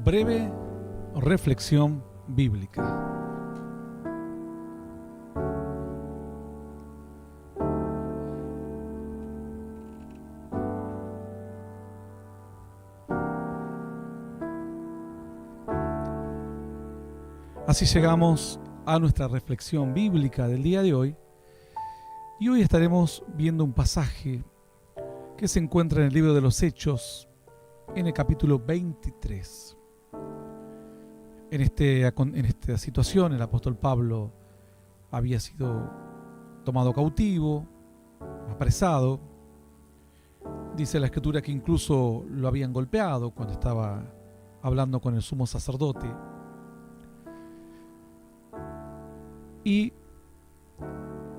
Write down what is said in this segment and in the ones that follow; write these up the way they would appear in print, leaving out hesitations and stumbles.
Breve reflexión bíblica. Así llegamos a nuestra reflexión bíblica del día de hoy, y hoy estaremos viendo un pasaje que se encuentra en el libro de los Hechos, en el capítulo 23. En esta situación, el apóstol Pablo había sido tomado cautivo, apresado. Dice la Escritura que incluso lo habían golpeado cuando estaba hablando con el sumo sacerdote. Y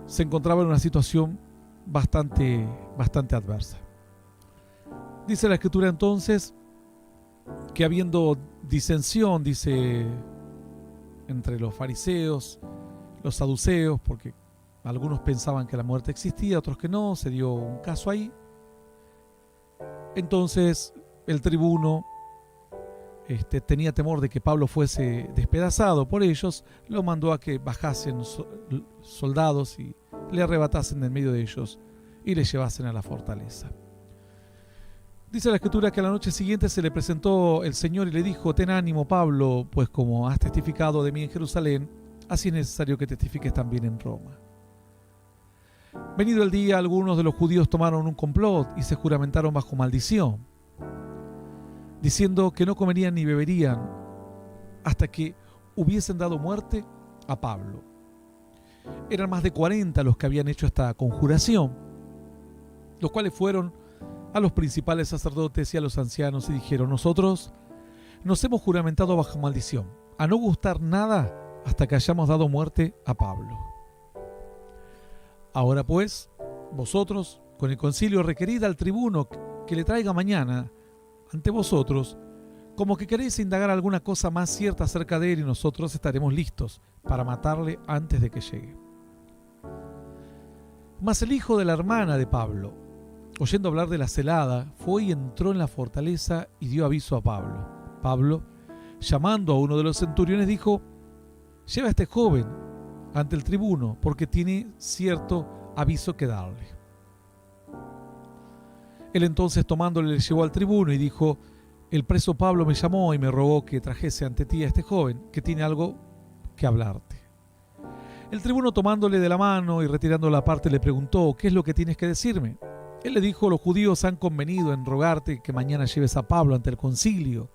se encontraba en una situación bastante adversa. Dice la Escritura entonces que habiendo disensión, dice, entre los fariseos, los saduceos, porque algunos pensaban que la muerte existía, otros que no, se dio un caso ahí. Entonces el tribuno tenía temor de que Pablo fuese despedazado por ellos, lo mandó a que bajasen soldados y le arrebatasen de en medio de ellos y le llevasen a la fortaleza. Dice la Escritura que a la noche siguiente se le presentó el Señor y le dijo: ten ánimo, Pablo, pues como has testificado de mí en Jerusalén, así es necesario que testifiques también en Roma. Venido el día, algunos de los judíos tomaron un complot y se juramentaron bajo maldición, diciendo que no comerían ni beberían hasta que hubiesen dado muerte a Pablo. Eran más de 40 los que habían hecho esta conjuración, los cuales fueron a los principales sacerdotes y a los ancianos y dijeron: nosotros nos hemos juramentado bajo maldición a no gustar nada hasta que hayamos dado muerte a Pablo. Ahora pues, vosotros, con el concilio, requerid al tribuno que le traiga mañana ante vosotros, como que queréis indagar alguna cosa más cierta acerca de él, y nosotros estaremos listos para matarle antes de que llegue. Mas el hijo de la hermana de Pablo, oyendo hablar de la celada, fue y entró en la fortaleza y dio aviso a Pablo. Pablo, llamando a uno de los centuriones, dijo: lleva a este joven ante el tribuno, porque tiene cierto aviso que darle. Él entonces, tomándole, le llevó al tribuno y dijo: el preso Pablo me llamó y me rogó que trajese ante ti a este joven, que tiene algo que hablarte. El tribuno, tomándole de la mano y retirándola aparte, le preguntó: ¿qué es lo que tienes que decirme? Él le dijo: los judíos han convenido en rogarte que mañana lleves a Pablo ante el concilio,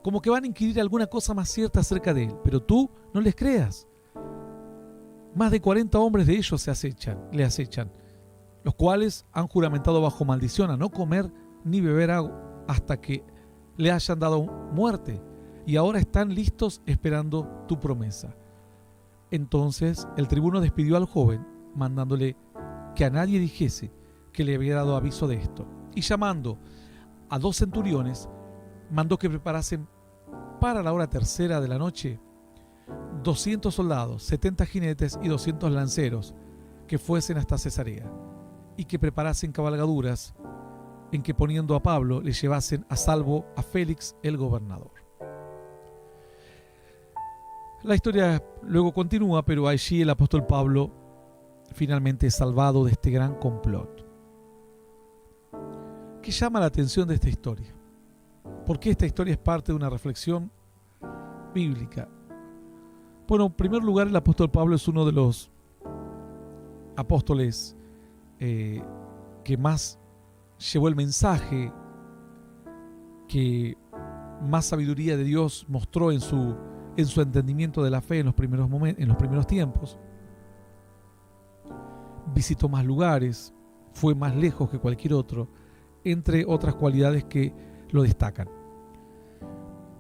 como que van a inquirir alguna cosa más cierta acerca de él, pero tú no les creas. Más de 40 hombres de ellos le acechan, los cuales han juramentado bajo maldición a no comer ni beber agua hasta que le hayan dado muerte, y ahora están listos esperando tu promesa. Entonces el tribuno despidió al joven, mandándole que a nadie dijese que le había dado aviso de esto, y llamando a 2 centuriones, mandó que preparasen para la hora tercera de la noche 200 soldados, 70 jinetes y 200 lanceros, que fuesen hasta Cesarea, y que preparasen cabalgaduras en que, poniendo a Pablo, le llevasen a salvo a Félix el gobernador. La historia luego continúa, pero allí el apóstol Pablo finalmente es salvado de este gran complot. ¿Qué llama la atención de esta historia? ¿Por qué esta historia es parte de una reflexión bíblica? Bueno, en primer lugar, el apóstol Pablo es uno de los apóstoles que más llevó el mensaje, que más sabiduría de Dios mostró en su entendimiento de la fe en los primeros tiempos. Visitó más lugares, fue más lejos que cualquier otro, entre otras cualidades que lo destacan.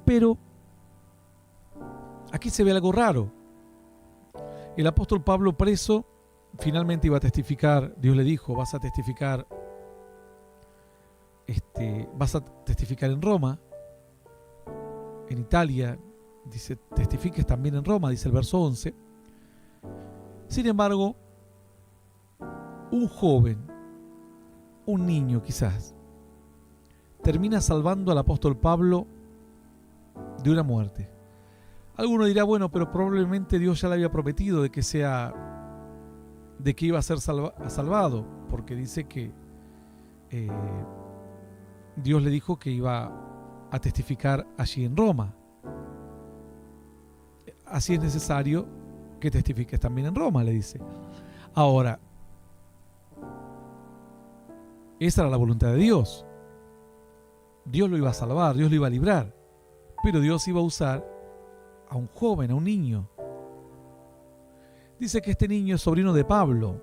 Pero aquí se ve algo raro. El apóstol Pablo, preso, finalmente iba a testificar. Dios le dijo: vas a testificar en Roma, en Italia. Dice: testifiques también en Roma, dice el verso 11. Sin embargo, un joven, un niño quizás, termina salvando al apóstol Pablo de una muerte. Alguno dirá, bueno, pero probablemente Dios ya le había prometido de que iba a ser salvado, porque dice que Dios le dijo que iba a testificar allí en Roma. Así es necesario que testifiques también en Roma, le dice. Ahora, esa era la voluntad de Dios. Dios lo iba a salvar, Dios lo iba a librar, pero Dios iba a usar a un joven, a un niño. Dice que este niño es sobrino de Pablo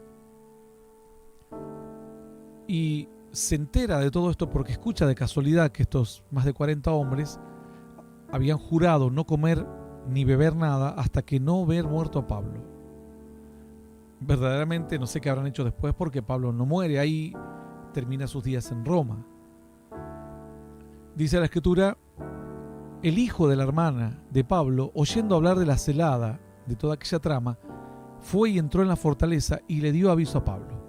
y se entera de todo esto porque escucha de casualidad que estos más de 40 hombres habían jurado no comer ni beber nada hasta que no ver muerto a Pablo. Verdaderamente no sé qué habrán hecho después, porque Pablo no muere, ahí termina sus días en Roma. Dice la Escritura, el hijo de la hermana de Pablo, oyendo hablar de la celada, de toda aquella trama, fue y entró en la fortaleza y le dio aviso a Pablo.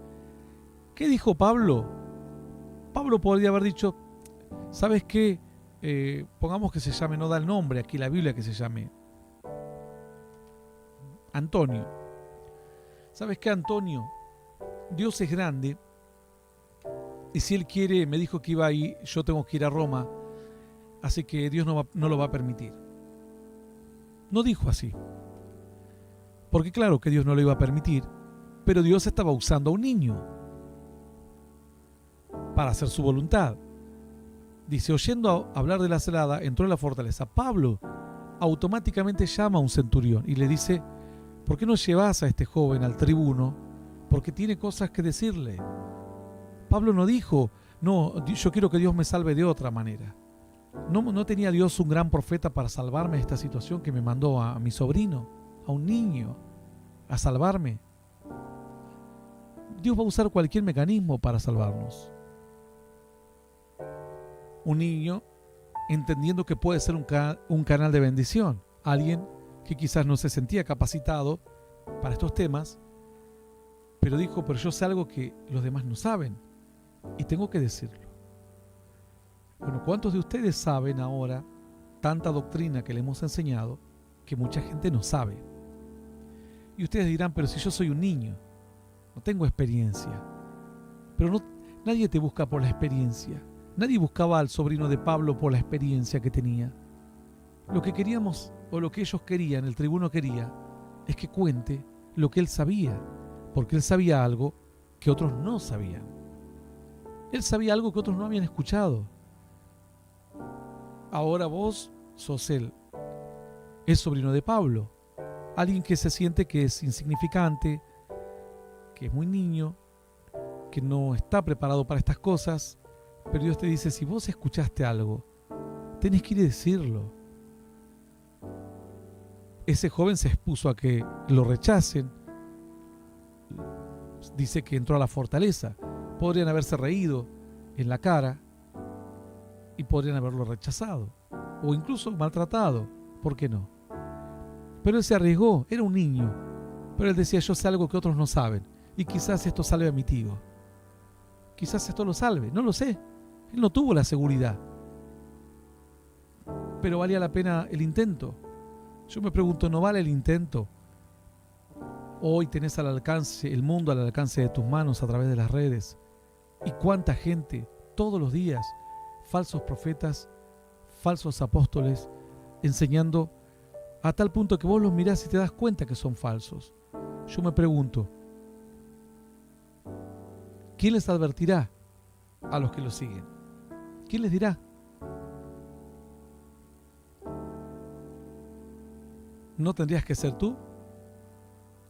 ¿Qué dijo Pablo? Pablo podría haber dicho, ¿sabes qué? Pongamos que se llame, no da el nombre aquí la Biblia, que se llame Antonio. ¿Sabes qué, Antonio? Dios es grande y si Él quiere, me dijo que iba ahí, yo tengo que ir a Roma, así que Dios no lo va a permitir. No dijo así, porque claro que Dios no lo iba a permitir, pero Dios estaba usando a un niño para hacer su voluntad. Dice, oyendo hablar de la celada, entró en la fortaleza. Pablo automáticamente llama a un centurión y le dice, ¿por qué no llevas a este joven al tribuno? Porque tiene cosas que decirle. Pablo no dijo, no, yo quiero que Dios me salve de otra manera. No tenía Dios un gran profeta para salvarme de esta situación que me mandó a mi sobrino, a un niño, a salvarme. Dios va a usar cualquier mecanismo para salvarnos. Un niño entendiendo que puede ser un canal de bendición. Alguien que quizás no se sentía capacitado para estos temas, pero dijo, pero yo sé algo que los demás no saben y tengo que decirlo. Bueno, ¿cuántos de ustedes saben ahora tanta doctrina que le hemos enseñado que mucha gente no sabe? Y ustedes dirán, pero si yo soy un niño, no tengo experiencia. Pero nadie te busca por la experiencia. Nadie buscaba al sobrino de Pablo por la experiencia que tenía. Lo que queríamos, o lo que ellos querían, el tribuno quería, es que cuente lo que él sabía, porque él sabía algo que otros no sabían. Él sabía algo que otros no habían escuchado. Ahora vos sos él, es sobrino de Pablo, alguien que se siente que es insignificante, que es muy niño, que no está preparado para estas cosas, pero Dios te dice, si vos escuchaste algo, tenés que ir a decirlo. Ese joven se expuso a que lo rechacen. Dice que entró a la fortaleza. Podrían haberse reído en la cara y podrían haberlo rechazado o incluso maltratado. ¿Por qué no? Pero él se arriesgó, era un niño. Pero él decía, yo sé algo que otros no saben y quizás esto salve a mi tío. Quizás esto lo salve, no lo sé. Él no tuvo la seguridad. Pero valía la pena el intento. Yo me pregunto, ¿no vale el intento? Hoy tenés al alcance, el mundo al alcance de tus manos a través de las redes. ¿Y cuánta gente, todos los días, falsos profetas, falsos apóstoles, enseñando a tal punto que vos los mirás y te das cuenta que son falsos? Yo me pregunto, ¿quién les advertirá a los que los siguen? ¿Quién les dirá? ¿No tendrías que ser tú?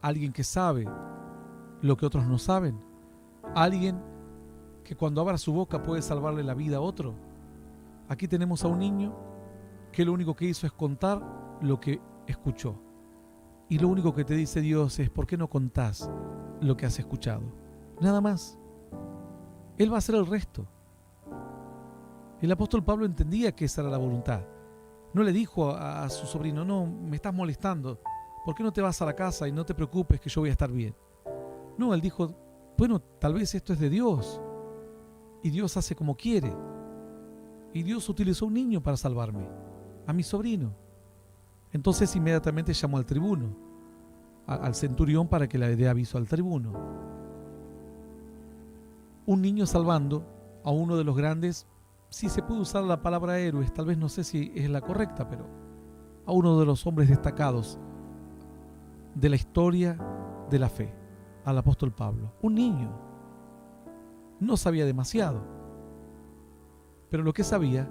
Alguien que sabe lo que otros no saben. Alguien que cuando abra su boca puede salvarle la vida a otro. Aquí tenemos a un niño que lo único que hizo es contar lo que escuchó. Y lo único que te dice Dios es, ¿por qué no contás lo que has escuchado? Nada más. Él va a hacer el resto. El apóstol Pablo entendía que esa era la voluntad. No le dijo a su sobrino, no, me estás molestando, ¿por qué no te vas a la casa y no te preocupes que yo voy a estar bien? No, él dijo, bueno, tal vez esto es de Dios y Dios hace como quiere. Y Dios utilizó un niño para salvarme. a mi sobrino. Entonces inmediatamente llamó al tribuno, al centurión, para que le dé aviso al tribuno. Un niño salvando a uno de los grandes, si se puede usar la palabra héroes, tal vez no sé si es la correcta, pero a uno de los hombres destacados de la historia de la fe, al apóstol Pablo. Un niño. No sabía demasiado, pero lo que sabía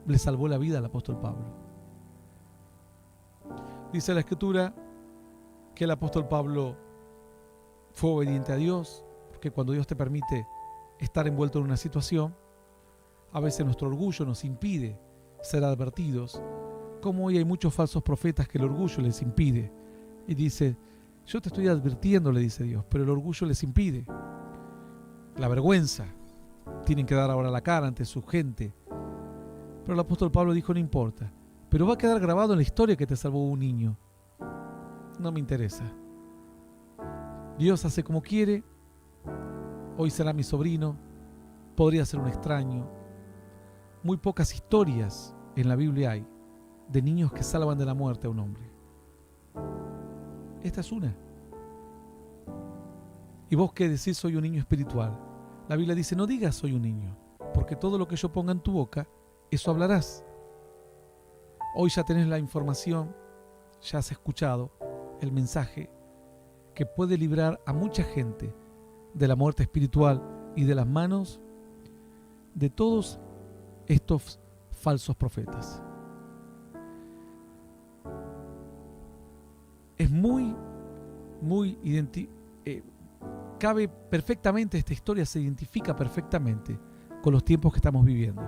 le salvó la vida al apóstol Pablo. Dice la Escritura que el apóstol Pablo fue obediente a Dios, porque cuando Dios te permite estar envuelto en una situación, a veces nuestro orgullo nos impide ser advertidos, como hoy hay muchos falsos profetas que el orgullo les impide. Y dice, yo te estoy advirtiendo, le dice Dios, pero el orgullo les impide. La vergüenza, tienen que dar ahora la cara ante su gente. Pero el apóstol Pablo dijo, no importa, pero va a quedar grabado en la historia que te salvó un niño. No me interesa. Dios hace como quiere. Hoy será mi sobrino, podría ser un extraño. Muy pocas historias en la Biblia hay de niños que salvan de la muerte a un hombre. Esta es una. Y vos que decís soy un niño espiritual, la Biblia dice no digas soy un niño, porque todo lo que yo ponga en tu boca, eso hablarás. Hoy ya tenés la información, ya has escuchado el mensaje que puede librar a mucha gente de la muerte espiritual y de las manos de todos estos falsos profetas. Es cabe perfectamente, esta historia se identifica perfectamente con los tiempos que estamos viviendo.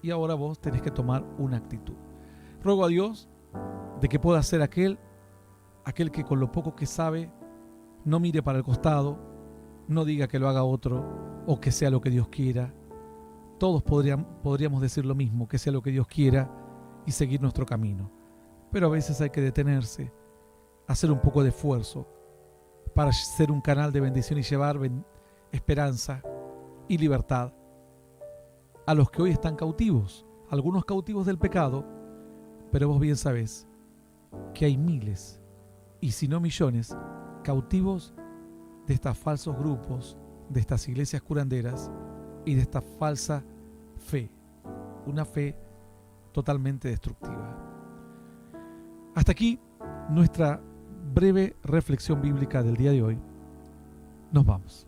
Y ahora vos tenés que tomar una actitud. Ruego a Dios de que pueda ser aquel que con lo poco que sabe no mire para el costado, no diga que lo haga otro o que sea lo que Dios quiera. Todos podríamos decir lo mismo, que sea lo que Dios quiera y seguir nuestro camino. Pero a veces hay que detenerse, hacer un poco de esfuerzo para ser un canal de bendición y llevar esperanza y libertad a los que hoy están cautivos, algunos cautivos del pecado, pero vos bien sabés que hay miles, y si no millones, cautivos de estos falsos grupos, de estas iglesias curanderas y de esta falsa fe, una fe totalmente destructiva. Hasta aquí nuestra breve reflexión bíblica del día de hoy. Nos vamos.